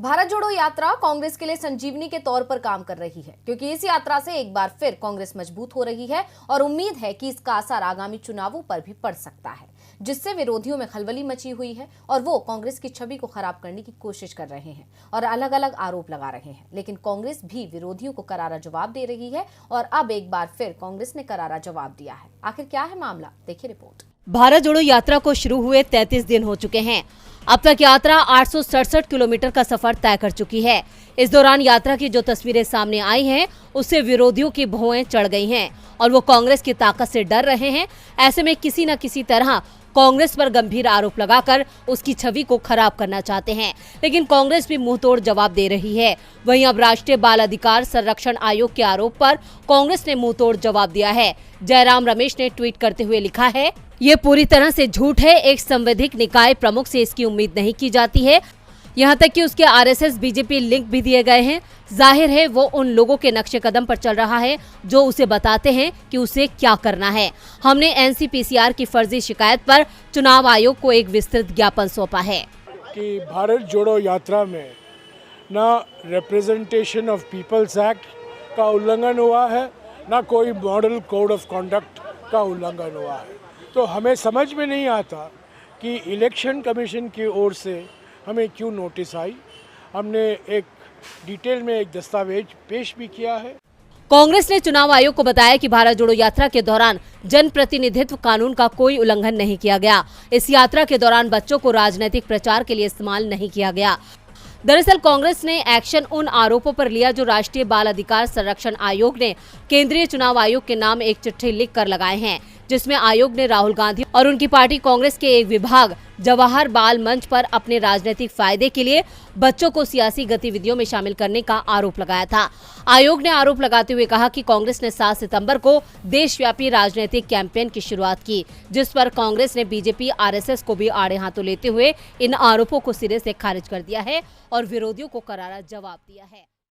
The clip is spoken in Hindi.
भारत जोड़ो यात्रा कांग्रेस के लिए संजीवनी के तौर पर काम कर रही है, क्योंकि इस यात्रा से एक बार फिर कांग्रेस मजबूत हो रही है और उम्मीद है कि इसका असर आगामी चुनावों पर भी पड़ सकता है, जिससे विरोधियों में खलबली मची हुई है और वो कांग्रेस की छवि को खराब करने की कोशिश कर रहे हैं और अलग अलग आरोप लगा रहे हैं। लेकिन कांग्रेस भी विरोधियों को करारा जवाब दे रही है और अब एक बार फिर कांग्रेस ने करारा जवाब दिया है। आखिर क्या है मामला, देखिए रिपोर्ट। भारत जोड़ो यात्रा को शुरू हुए 33 दिन हो चुके हैं। अब तक यात्रा 867 किलोमीटर का सफर तय कर चुकी है। इस दौरान यात्रा की जो तस्वीरें सामने आई हैं, उससे विरोधियों की भौहें चढ़ गई हैं और वो कांग्रेस की ताकत से डर रहे हैं। ऐसे में किसी न किसी तरह कांग्रेस पर गंभीर आरोप लगाकर उसकी छवि को खराब करना चाहते हैं, लेकिन कांग्रेस भी मुंहतोड़ जवाब दे रही है। वहीं अब राष्ट्रीय बाल अधिकार संरक्षण आयोग के आरोप पर कांग्रेस ने मुंहतोड़ जवाब दिया है। जयराम रमेश ने ट्वीट करते हुए लिखा है, ये पूरी तरह से झूठ है। एक संवैधानिक निकाय प्रमुख से इसकी उम्मीद नहीं की जाती है। यहाँ तक कि उसके आरएसएस बीजेपी लिंक भी दिए गए हैं। जाहिर है वो उन लोगों के नक्शे कदम पर चल रहा है जो उसे बताते हैं कि उसे क्या करना है। हमने एनसीपीसीआर की फर्जी शिकायत पर चुनाव आयोग को एक विस्तृत ज्ञापन सौंपा है कि भारत जोड़ो यात्रा में ना रिप्रेजेंटेशन ऑफ पीपल्स एक्ट का उल्लंघन हुआ है, ना कोई मॉडल कोड ऑफ कंडक्ट का उल्लंघन हुआ है। तो हमें समझ में नहीं आता कि इलेक्शन कमीशन की ओर से हमें क्यों नोटिस आई। हमने एक डिटेल में एक दस्तावेज पेश भी किया है। कांग्रेस ने चुनाव आयोग को बताया कि भारत जोड़ो यात्रा के दौरान जनप्रतिनिधित्व कानून का कोई उल्लंघन नहीं किया गया। इस यात्रा के दौरान बच्चों को राजनीतिक प्रचार के लिए इस्तेमाल नहीं किया गया। दरअसल कांग्रेस ने एक्शन उन आरोपों पर लिया जो राष्ट्रीय बाल अधिकार संरक्षण आयोग ने केंद्रीय चुनाव आयोग के नाम एक चिट्ठी लिख कर लगाए हैं, जिसमें आयोग ने राहुल गांधी और उनकी पार्टी कांग्रेस के एक विभाग जवाहर बाल मंच पर अपने राजनीतिक फायदे के लिए बच्चों को सियासी गतिविधियों में शामिल करने का आरोप लगाया था। आयोग ने आरोप लगाते हुए कहा कि कांग्रेस ने 7 सितंबर को देशव्यापी राजनीतिक कैंपेन की शुरुआत की, जिस पर कांग्रेस ने बीजेपी आरएसएस को भी आड़े हाथों लेते हुए इन आरोपों को सिरे से खारिज कर दिया है और विरोधियों को करारा जवाब दिया है।